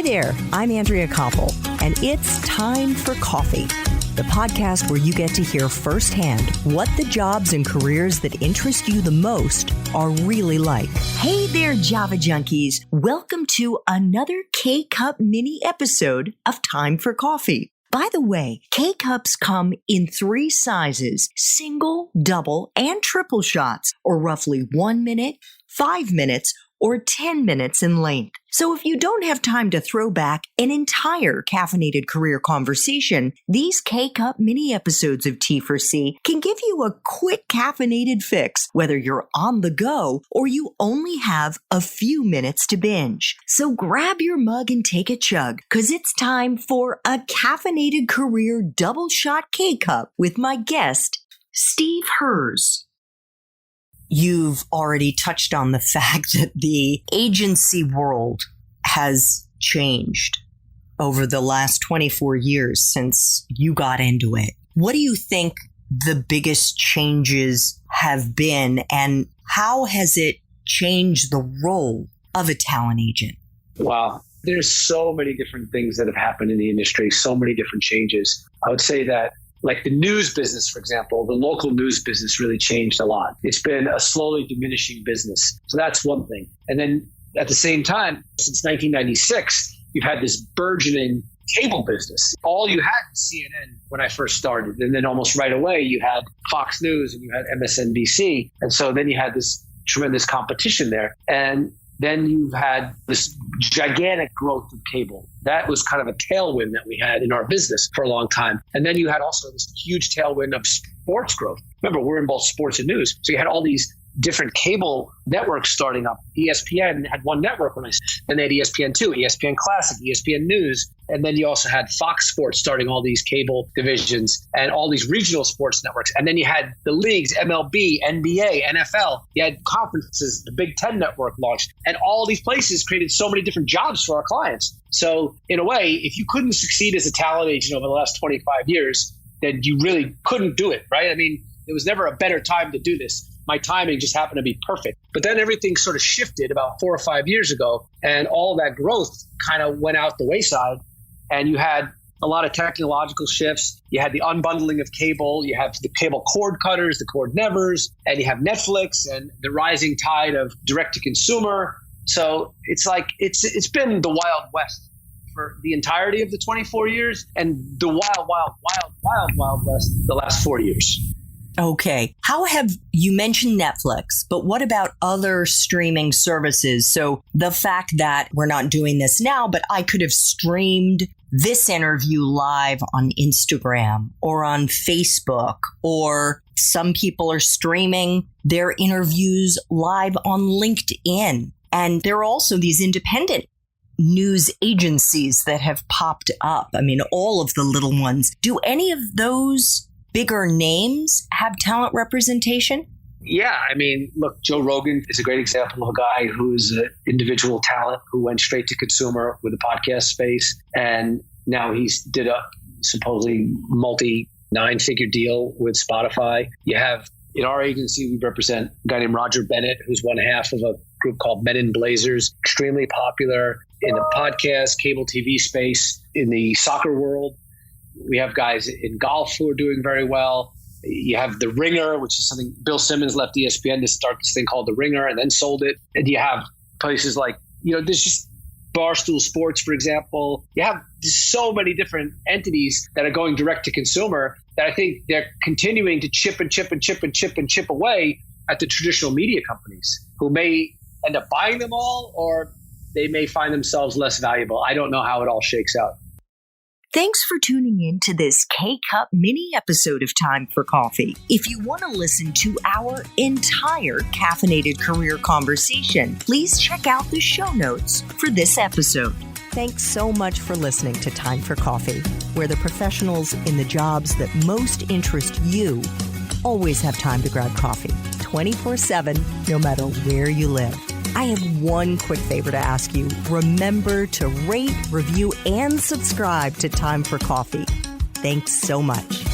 Hi there, I'm Andrea Koppel, and it's Time for Coffee, the podcast where you get to hear firsthand what the jobs and careers that interest you the most are really like. Hey there, Java junkies. Welcome to another K-Cup mini episode of Time for Coffee. By the way, K-Cups come in 3 sizes, single, double, and triple shots, or roughly 1 minute, 5 minutes, or 10 minutes in length. So if you don't have time to throw back an entire caffeinated career conversation, these K-Cup mini episodes of T4C can give you a quick caffeinated fix, whether you're on the go or you only have a few minutes to binge. So grab your mug and take a chug, because it's time for a caffeinated career double shot K-Cup with my guest, Steve Herz. You've already touched on the fact that the agency world has changed over the last 24 years since you got into it. What do you think the biggest changes have been, and how has it changed the role of a talent agent? Wow. There's so many different things that have happened in the industry, so many different changes. I would say that like the news business, for example, the local news business really changed a lot. It's been a slowly diminishing business. So that's one thing. And then at the same time, since 1996, you've had this burgeoning cable business. All you had was CNN when I first started. And then almost right away, you had Fox News and you had MSNBC. And so then you had this tremendous competition there. And then you've had this gigantic growth of cable. That was kind of a tailwind that we had in our business for a long time. And then you had also this huge tailwind of sports growth. Remember, we're in both sports and news. So you had all these different cable networks starting up. ESPN had one network then they had ESPN2, ESPN Classic, ESPN News. And then you also had Fox Sports starting all these cable divisions and all these regional sports networks. And then you had the leagues, MLB, NBA, NFL. You had conferences, the Big Ten network launched. And all these places created so many different jobs for our clients. So in a way, if you couldn't succeed as a talent agent over the last 25 years, then you really couldn't do it, right? I mean, there was never a better time to do this. My timing just happened to be perfect. But then everything sort of shifted about 4 or 5 years ago, and all that growth kind of went out the wayside. And you had a lot of technological shifts. You had the unbundling of cable. You have the cable cord cutters, the cord nevers, and you have Netflix and the rising tide of direct to consumer. So it's like it's been the Wild West for the entirety of the 24 years, and the Wild West the last 4 years. Okay. How have you mentioned Netflix, but what about other streaming services? So the fact that we're not doing this now, but I could have streamed this interview live on Instagram or on Facebook, or some people are streaming their interviews live on LinkedIn. And there are also these independent news agencies that have popped up. I mean, all of the little ones. Do any of those bigger names have talent representation? Yeah. I mean, look, Joe Rogan is a great example of a guy who's an individual talent who went straight to consumer with the podcast space. And now he's did a supposedly multi-9-figure deal with Spotify. You have, in our agency, we represent a guy named Roger Bennett, who's one half of a group called Men in Blazers, extremely popular in the podcast, cable TV space, in the soccer world. We have guys in golf who are doing very well. You have The Ringer, which is something Bill Simmons left ESPN to start this thing called The Ringer and then sold it. And you have places like, there's just Barstool Sports, for example. You have so many different entities that are going direct to consumer that I think they're continuing to chip away at the traditional media companies, who may end up buying them all, or they may find themselves less valuable. I don't know how it all shakes out. Thanks for tuning in to this K-Cup mini episode of Time for Coffee. If you want to listen to our entire caffeinated career conversation, please check out the show notes for this episode. Thanks so much for listening to Time for Coffee, where the professionals in the jobs that most interest you always have time to grab coffee, 24/7, no matter where you live. I have one quick favor to ask you. Remember to rate, review, and subscribe to Time for Coffee. Thanks so much.